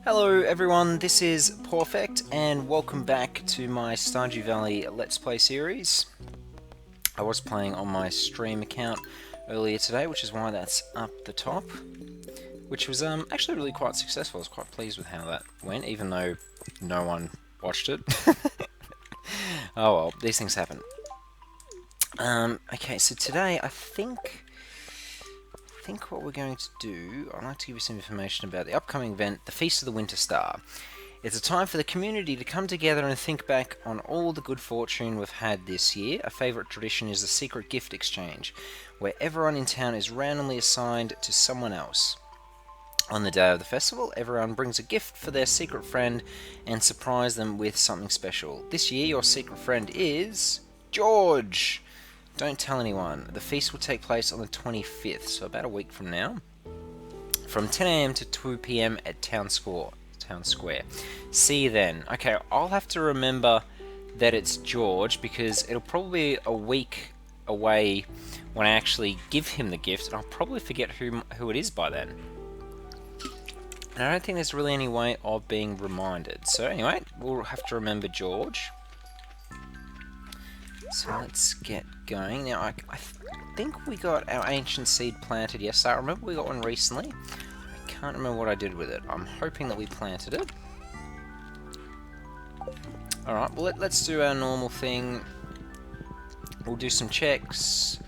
Hello everyone, this is Pawfect and welcome back to my Stardew Valley Let's Play series. I was playing on my stream account earlier today, which is why that's up the top, which was actually really quite successful. I was quite pleased with how that went, even though no one watched it. Oh well, these things happen. Okay, so today I think what we're going to do, I'd like to give you some information about the upcoming event, the Feast of the Winter Star. It's a time for the community to come together and think back on all the good fortune we've had this year. A favourite tradition is the secret gift exchange, where everyone in town is randomly assigned to someone else. On the day of the festival, everyone brings a gift for their secret friend and surprise them with something special. This year, your secret friend is George! Don't tell anyone. The feast will take place on the 25th, so about a week from now, from 10 AM to 2 PM at Town Square. See you then. Okay, I'll have to remember that it's George because it'll probably be a week away when I actually give him the gift, and I'll probably forget who it is by then. And I don't think there's really any way of being reminded. So anyway, we'll have to remember George. So let's get going. Now, I think we got our ancient seed planted yesterday. I remember we got one recently. I can't remember what I did with it. I'm hoping that we planted it. Alright, well let's do our normal thing. We'll do some checks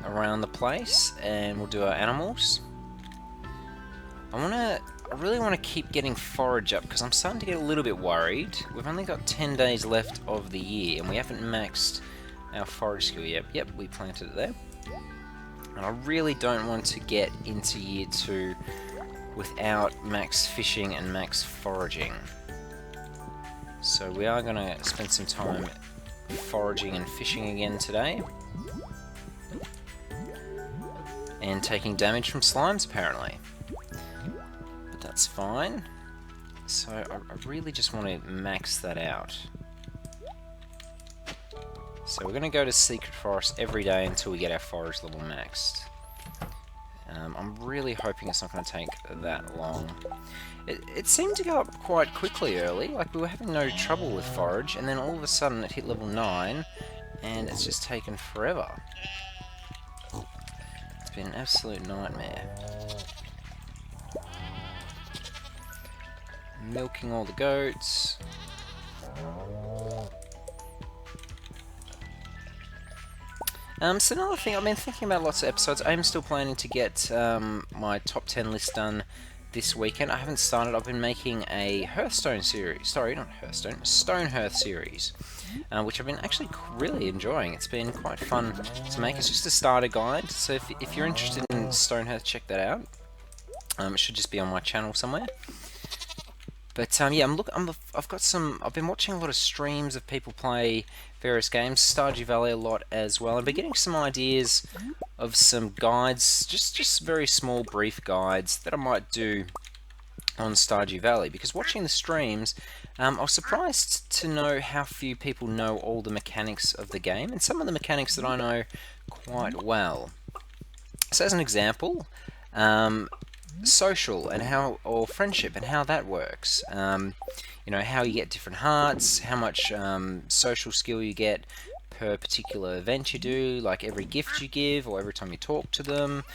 around the place, and we'll do our animals. I really want to keep getting forage up, because I'm starting to get a little bit worried. We've only got 10 days left of the year, and we haven't maxed our forage skill yet. Yep, we planted it there. And I really don't want to get into year 2 without max fishing and max foraging. So we are going to spend some time foraging and fishing again today. And taking damage from slimes, apparently. That's fine. So I really just want to max that out. So we're going to go to Secret Forest every day until we get our forage level maxed. I'm really hoping it's not going to take that long. It seemed to go up quite quickly early, like we were having no trouble with forage, and then all of a sudden it hit level 9, and it's just taken forever. It's been an absolute nightmare. Milking all the goats. So another thing, I've been thinking about lots of episodes. I'm still planning to get my top 10 list done this weekend. I haven't started. I've been making a Hearthstone series. Sorry, not Hearthstone. Stonehearth series. Which I've been actually really enjoying. It's been quite fun to make. It's just a starter guide. So if you're interested in Stonehearth, check that out. It should just be on my channel somewhere. But yeah, I've been watching a lot of streams of people play various games, Stardew Valley a lot as well. I've been getting some ideas of some guides, just very small, brief guides that I might do on Stardew Valley. Because watching the streams, I was surprised to know how few people know all the mechanics of the game, and some of the mechanics that I know quite well. So as an example, social and or friendship and how that works. You know, how you get different hearts, how much social skill you get per particular event you do, like every gift you give or every time you talk to them,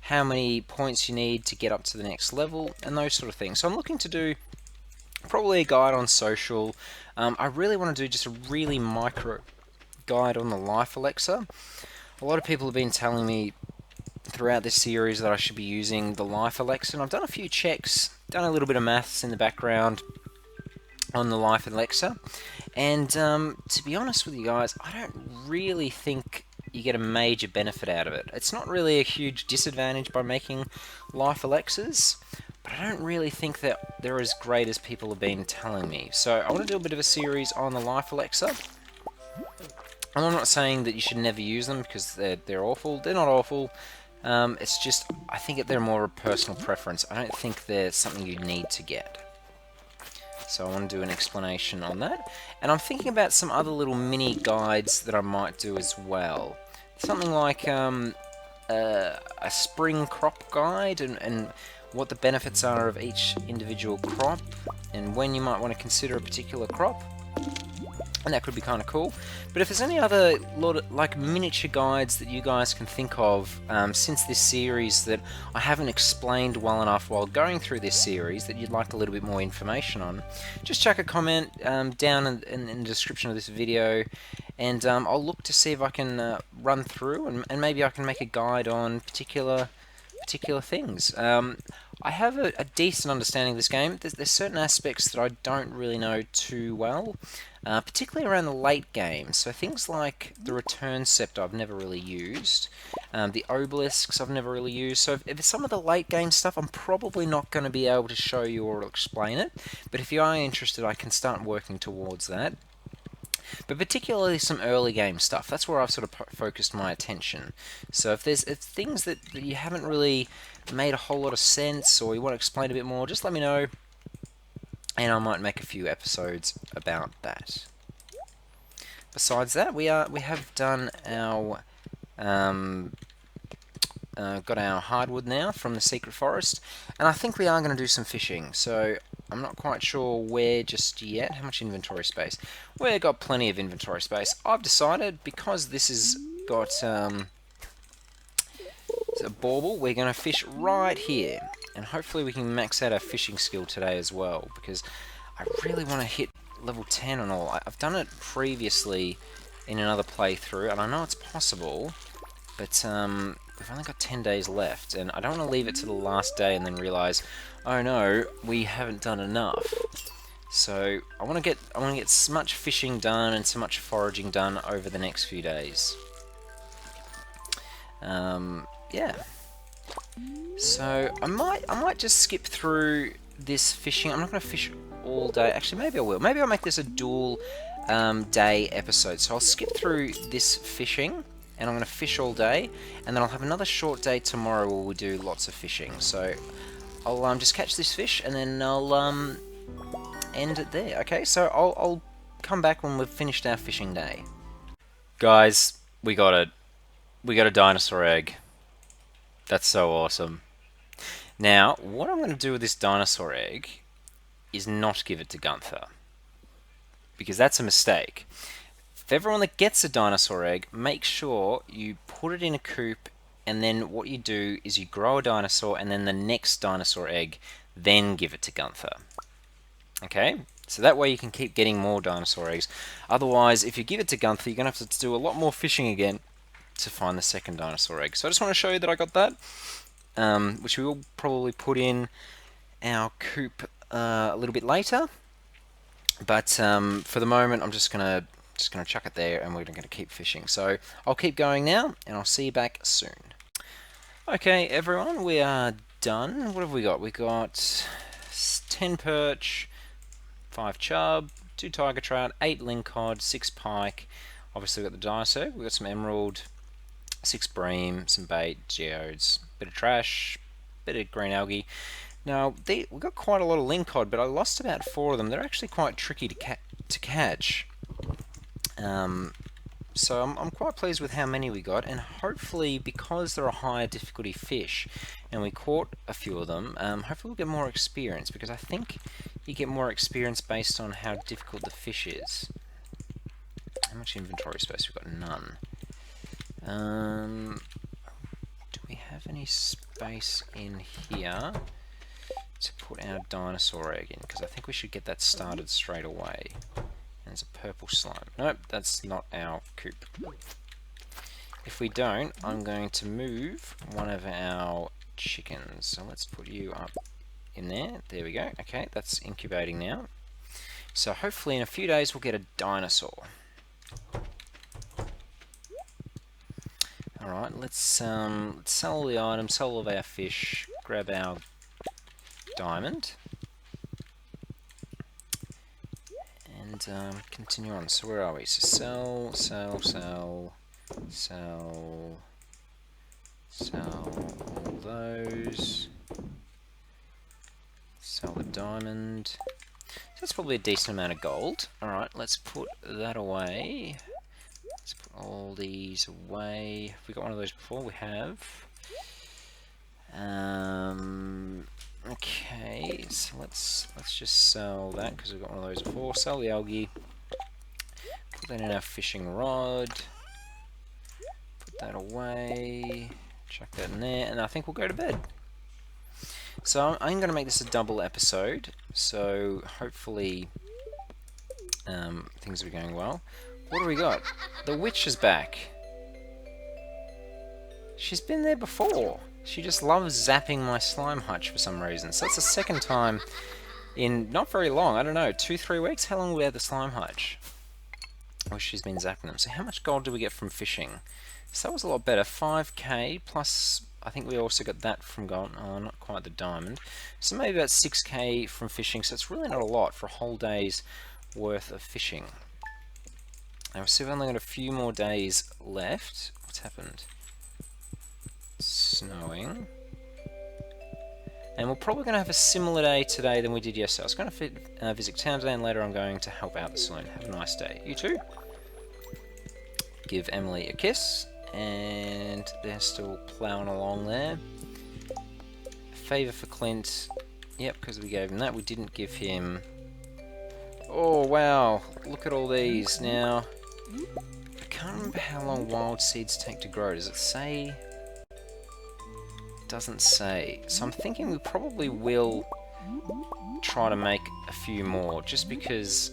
how many points you need to get up to the next level, and those sort of things. So I'm looking to do probably a guide on social. I really want to do just a really micro guide on the life elixir. A lot of people have been telling me throughout this series that I should be using the life elixir, and I've done a few checks, done a little bit of maths in the background on the life elixir, and to be honest with you guys, I don't really think you get a major benefit out of it. It's not really a huge disadvantage by making life elixirs, but I don't really think that they're as great as people have been telling me. So I want to do a bit of a series on the life elixir. And I'm not saying that you should never use them because they're awful. They're not awful. It's just, I think they're more of a personal preference. I don't think they're something you need to get. So I want to do an explanation on that. And I'm thinking about some other little mini guides that I might do as well. Something like a spring crop guide, and what the benefits are of each individual crop, and when you might want to consider a particular crop. And that could be kind of cool. But if there's any other like miniature guides that you guys can think of since this series that I haven't explained well enough while going through this series that you'd like a little bit more information on, just chuck a comment down in the description of this video, and I'll look to see if I can run through and maybe I can make a guide on particular things. I have a decent understanding of this game. There's certain aspects that I don't really know too well, particularly around the late game. So things like the return scepter I've never really used, the obelisks I've never really used. So if it's some of the late game stuff, I'm probably not going to be able to show you or explain it. But if you are interested, I can start working towards that. But particularly some early game stuff, that's where I've sort of focused my attention. So if things that you haven't really made a whole lot of sense, or you want to explain a bit more, just let me know, and I might make a few episodes about that. Besides that, we have done our got our hardwood now from the secret forest, and I think we are going to do some fishing. So I'm not quite sure where just yet. How much inventory space? We've got plenty of inventory space. I've decided, because this has got it's a bauble, we're going to fish right here, and hopefully we can max out our fishing skill today as well, because I really want to hit level 10 and all. I've done it previously in another playthrough, and I know it's possible, but we've only got 10 days left, and I don't want to leave it to the last day and then realise, oh no, we haven't done enough. So I want to get so much fishing done and so much foraging done over the next few days. Yeah. So I might just skip through this fishing. I'm not going to fish all day. Actually, maybe I will. Maybe I'll make this a dual day episode. So I'll skip through this fishing, and I'm going to fish all day, and then I'll have another short day tomorrow where we do lots of fishing. So I'll just catch this fish, and then I'll end it there. Okay, so I'll come back when we've finished our fishing day. Guys, we got it. We got a dinosaur egg. That's so awesome. Now, what I'm going to do with this dinosaur egg is not give it to Gunther, because that's a mistake. For everyone that gets a dinosaur egg, make sure you put it in a coop, and then what you do is you grow a dinosaur, and then the next dinosaur egg, then give it to Gunther. Okay? So that way you can keep getting more dinosaur eggs. Otherwise, if you give it to Gunther, you're going to have to do a lot more fishing again to find the second dinosaur egg. So I just want to show you that I got that, which we will probably put in our coop a little bit later. But for the moment, I'm just gonna chuck it there, and we're gonna keep fishing. So I'll keep going now, and I'll see you back soon. Okay, everyone, we are done. What have we got? We got 10 perch, 5 chub, 2 tiger trout, 8 lingcod, 6 pike. Obviously, we've got the dinosaur. We've got some emerald, 6 bream, some bait, geodes, bit of trash, bit of green algae. Now, we've got quite a lot of lingcod, but I lost about 4 of them. They're actually quite tricky to catch. So I'm quite pleased with how many we got, and hopefully, because they're a higher difficulty fish, and we caught a few of them, hopefully we'll get more experience, because I think you get more experience based on how difficult the fish is. How much inventory space? We've got none. Do we have any space in here to put our dinosaur egg in? Because I think we should get that started straight away. And there's a purple slime. Nope, that's not our coop. If we don't, I'm going to move one of our chickens. So let's put you up in there. There we go. Okay, that's incubating now. So hopefully in a few days we'll get a dinosaur. Alright, let's sell all the items, sell all of our fish, grab our diamond, and continue on. So where are we? So sell all those, sell the diamond. So that's probably a decent amount of gold. Alright, let's put that away. Let's put all these away. Have we got one of those before? We have. Okay, so let's just sell that because we've got one of those before. Sell the algae. Put that in our fishing rod. Put that away. Chuck that in there, and I think we'll go to bed. So I'm going to make this a double episode. So hopefully things are going well. What do we got? The witch is back. She's been there before. She just loves zapping my slime hutch for some reason. So that's the second time in not very long. I don't know, 2-3 weeks? How long have we had the slime hutch? Oh, she's been zapping them. So how much gold do we get from fishing? So that was a lot better. 5k plus, I think we also got that from gold. Oh, not quite the diamond. So maybe about 6k from fishing. So it's really not a lot for a whole day's worth of fishing. Now, so we've only got a few more days left. What's happened? Snowing. And we're probably going to have a similar day today than we did yesterday. I was going to visit town today, and later I'm going to help out the saloon. Have a nice day. You too. Give Emily a kiss. And they're still ploughing along there. Favour for Clint. Yep, because we gave him that. We didn't give him... Oh, wow. Look at all these. Now, I can't remember how long wild seeds take to grow. Does it say... Doesn't say. So I'm thinking we probably will try to make a few more, just because,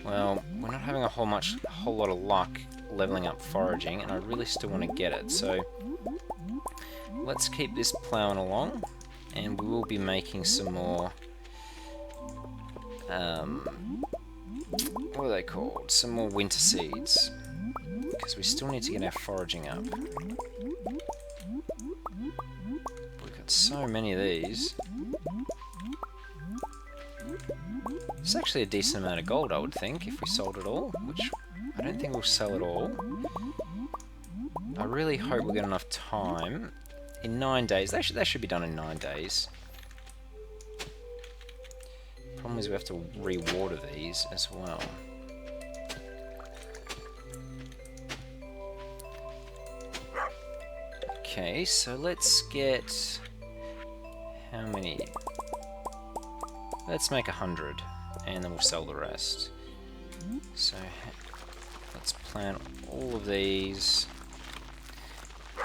well, we're not having a whole lot of luck leveling up foraging, and I really still want to get it. So let's keep this ploughing along, and we will be making some more. What are they called? Some more winter seeds, because we still need to get our foraging up. So many of these. It's actually a decent amount of gold, I would think, if we sold it all, which I don't think we'll sell it all. I really hope we'll get enough time. In 9 days, that should be done in 9 days. Problem is we have to re-water these as well. Okay, so let's get... How many? Let's make 100, and then we'll sell the rest. So let's plant all of these,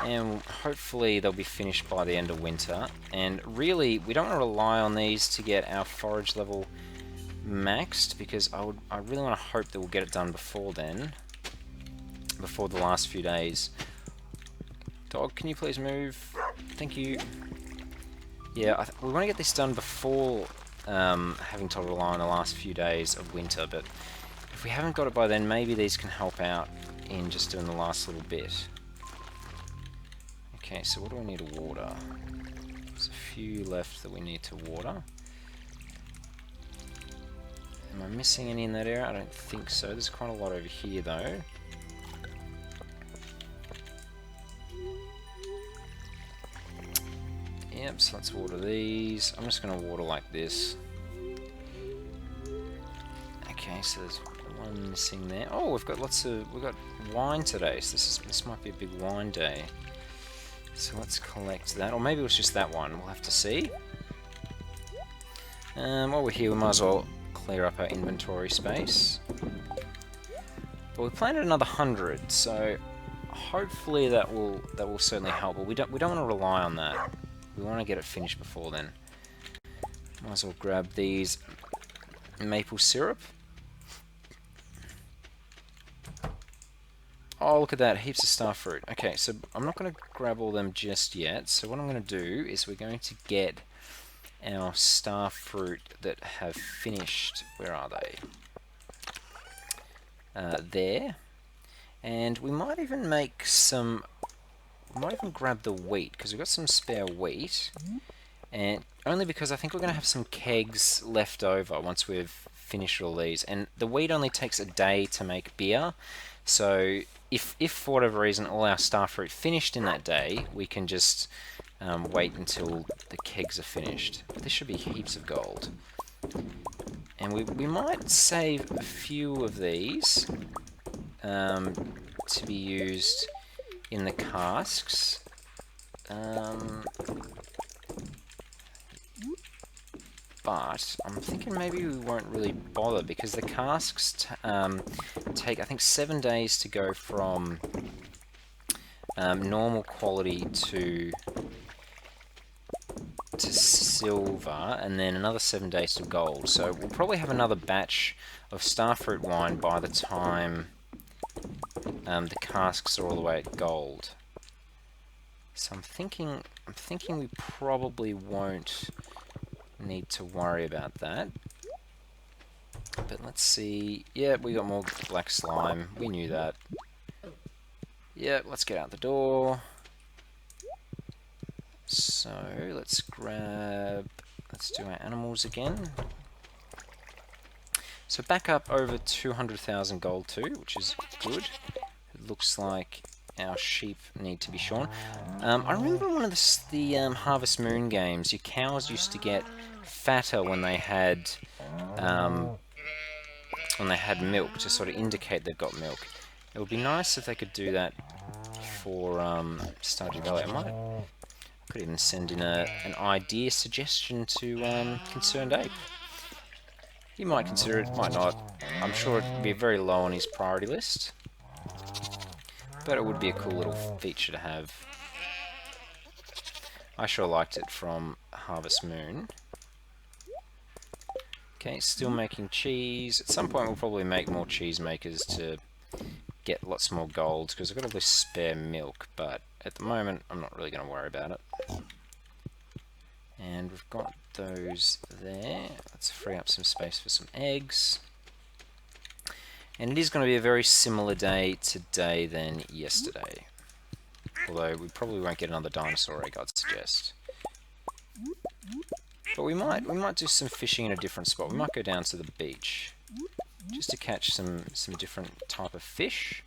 and hopefully they'll be finished by the end of winter. And really, we don't want to rely on these to get our forage level maxed, because I really want to hope that we'll get it done before then, before the last few days. Dog, can you please move? Thank you. Yeah, we want to get this done before having to rely on the last few days of winter, but if we haven't got it by then, maybe these can help out in just doing the last little bit. Okay, so what do we need to water? There's a few left that we need to water. Am I missing any in that area? I don't think so. There's quite a lot over here, though. Yep, so let's water these. I'm just going to water like this. Okay, so there's one missing there. Oh, we've got wine today, so this might be a big wine day. So let's collect that, or maybe it was just that one. We'll have to see. While we're here, we might as well clear up our inventory space. But we planted another 100, so hopefully that will certainly help. But we don't want to rely on that. We want to get it finished before then. Might as well grab these maple syrup. Oh, look at that, heaps of star fruit. Okay, so I'm not going to grab all them just yet. So what I'm going to do is we're going to get our star fruit that have finished. Where are they? There. And we might even make some... We might even grab the wheat, because we've got some spare wheat. And only because I think we're going to have some kegs left over once we've finished all these. And the wheat only takes a day to make beer. So if for whatever reason all our star fruit finished in that day, we can just wait until the kegs are finished. This should be heaps of gold. And we might save a few of these to be used in the casks. but I'm thinking maybe we won't really bother because the casks take, I think, 7 days to go from normal quality to silver, and then another 7 days to gold. So we'll probably have another batch of starfruit wine by the time the casks are all the way at gold. So I'm thinking we probably won't need to worry about that. But let's see. Yeah, we got more black slime. We knew that. Yeah, let's get out the door. So let's do our animals again. So back up over 200,000 gold too, which is good. It looks like our sheep need to be shorn. I remember one of the Harvest Moon games, your cows used to get fatter when they had milk to sort of indicate they've got milk. It would be nice if they could do that for Stardew Valley. I could even send in an idea suggestion to Concerned Ape. He might consider it, might not. I'm sure it'd be very low on his priority list, but it would be a cool little feature to have. I sure liked it from Harvest Moon. Okay, still making cheese. At some point we'll probably make more cheese makers to get lots more gold, because I've got all this spare milk, but at the moment I'm not really going to worry about it. And we've got those there. Let's free up some space for some eggs. And it is going to be a very similar day today than yesterday. Although we probably won't get another dinosaur egg, I'd suggest. But we might do some fishing in a different spot. We might go down to the beach just to catch some different type of fish.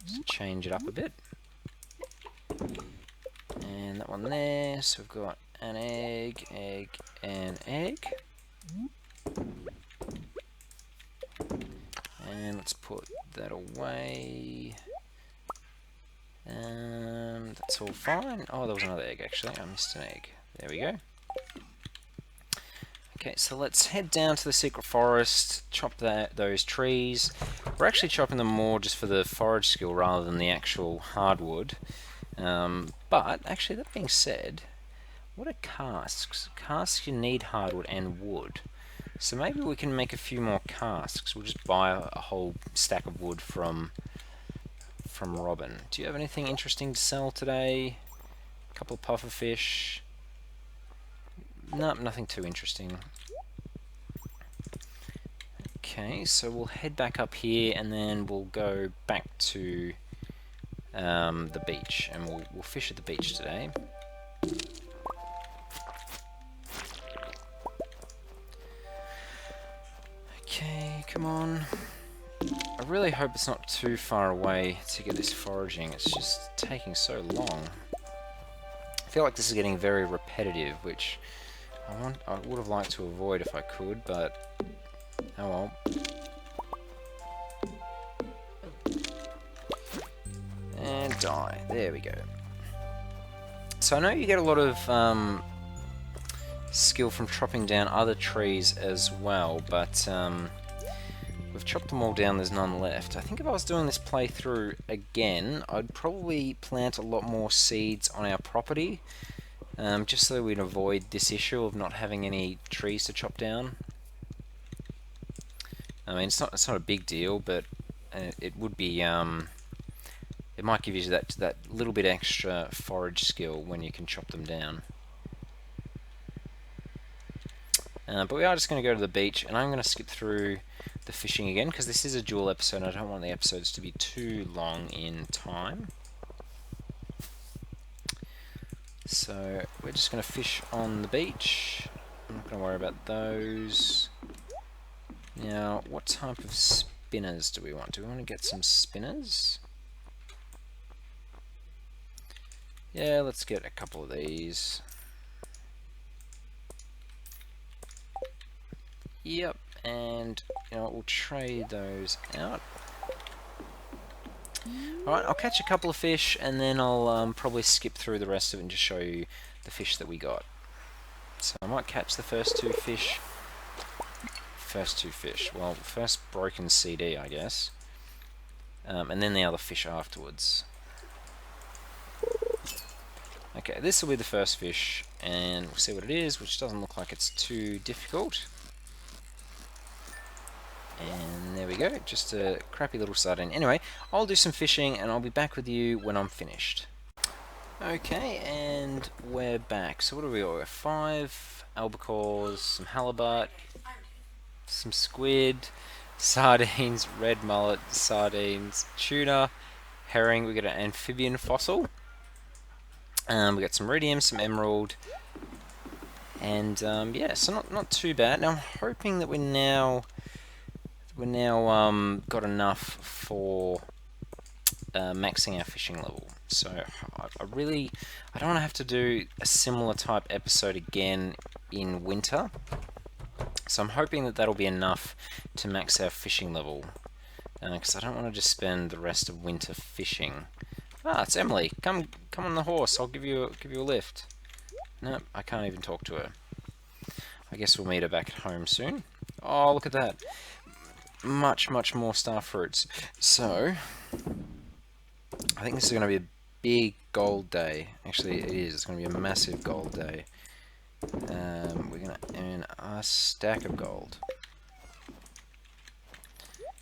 Just change it up a bit. And that one there. So we've got an egg, and egg. And let's put that away. That's all fine. Oh, there was another egg actually. I missed an egg. There we go. Okay, so let's head down to the secret forest, chop those trees. We're actually chopping them more just for the forage skill rather than the actual hardwood. But actually, that being said, what are casks? Casks, you need hardwood and wood. So maybe we can make a few more casks. We'll just buy a whole stack of wood from Robin. Do you have anything interesting to sell today? A couple of puffer fish. Nope, nothing too interesting. Okay, so we'll head back up here and then we'll go back to the beach, and we'll fish at the beach today. Okay, come on. I really hope it's not too far away to get this foraging. It's just taking so long. I feel like this is getting very repetitive, which I would have liked to avoid if I could, but oh well. And die. There we go. So I know you get a lot of skill from chopping down other trees as well, but we've chopped them all down, there's none left. I think if I was doing this playthrough again, I'd probably plant a lot more seeds on our property, just so we'd avoid this issue of not having any trees to chop down. I mean, it's not a big deal, but it would be it might give you that little bit extra forage skill when you can chop them down. But we are just going to go to the beach, and I'm going to skip through the fishing again because this is a dual episode and I don't want the episodes to be too long in time. So we're just going to fish on the beach. I'm not going to worry about those. Now, what type of spinners do we want? Do we want to get some spinners? Yeah, let's get a couple of these. Yep, and you know what, we'll trade those out. Alright, I'll catch a couple of fish and then I'll probably skip through the rest of it and just show you the fish that we got. So I might catch the first two fish. Well, first broken CD, I guess. And then the other fish afterwards. Okay, this will be the first fish, and we'll see what it is, which doesn't look like it's too difficult. And there we go, just a crappy little sardine. Anyway, I'll do some fishing, and I'll be back with you when I'm finished. Okay, and we're back. So what do we got? 5 albacores, some halibut, some squid, sardines, red mullet, sardines, tuna, herring. We got an amphibian fossil. We got some iridium, some emerald, and yeah, so not too bad. Now I'm hoping that we're now got enough for maxing our fishing level. So I don't want to have to do a similar type episode again in winter. So I'm hoping that that'll be enough to max our fishing level, because I don't want to just spend the rest of winter fishing. Ah, it's Emily. Come on the horse. I'll give you a lift. No, I can't even talk to her. I guess we'll meet her back at home soon. Oh, look at that. Much more star fruits. So I think this is going to be a big gold day. Actually, it is. It's going to be a massive gold day. We're going to earn a stack of gold.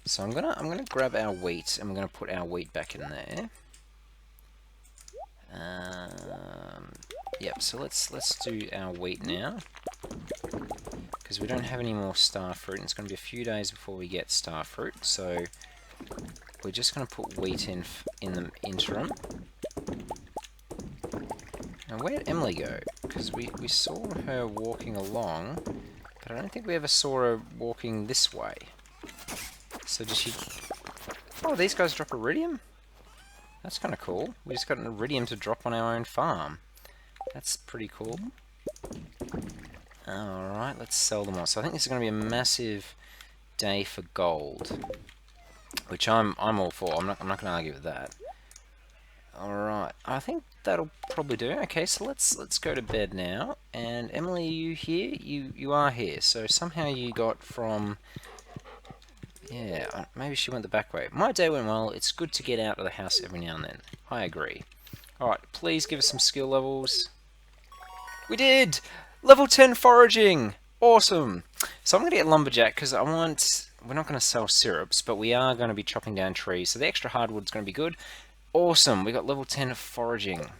So I'm gonna grab our wheat, and we're gonna put our wheat back in there. Yep. So let's do our wheat now, because we don't have any more star fruit, and it's going to be a few days before we get star fruit. So we're just going to put wheat in the interim. Now, where did Emily go? Because we saw her walking along, but I don't think we ever saw her walking this way. So did she... Oh, these guys drop iridium? That's kind of cool. We just got an iridium to drop on our own farm. That's pretty cool. Alright, let's sell them all. So I think this is going to be a massive day for gold, which I'm all for. I'm not going to argue with that. Alright, I think that'll probably do. Okay, so let's go to bed now. And Emily, are you here? You are here. So somehow you got from... Yeah, maybe she went the back way. My day went well. It's good to get out of the house every now and then. I agree. Alright, please give us some skill levels. We did! Level 10 foraging! Awesome! So I'm going to get lumberjack because we're not going to sell syrups, but we are going to be chopping down trees. So the extra hardwood's going to be good. Awesome! We got level 10 foraging.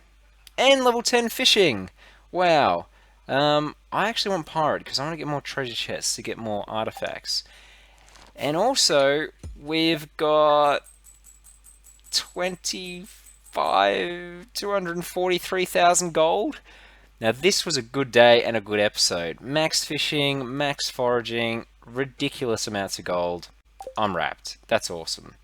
And level 10 fishing! Wow! I actually want pirate because I want to get more treasure chests to get more artifacts. And also, we've got 243,000 gold. Now this was a good day and a good episode. Max fishing, max foraging, ridiculous amounts of gold. I'm wrapped. That's awesome.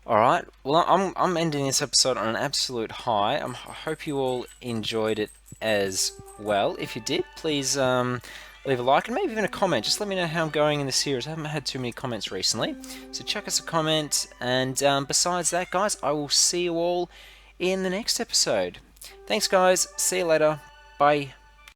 Alright, well I'm ending this episode on an absolute high. I hope you all enjoyed it as well. If you did, please leave a like and maybe even a comment. Just let me know how I'm going in the series. I haven't had too many comments recently. So chuck us a comment. And besides that, guys, I will see you all in the next episode. Thanks, guys. See you later. Bye.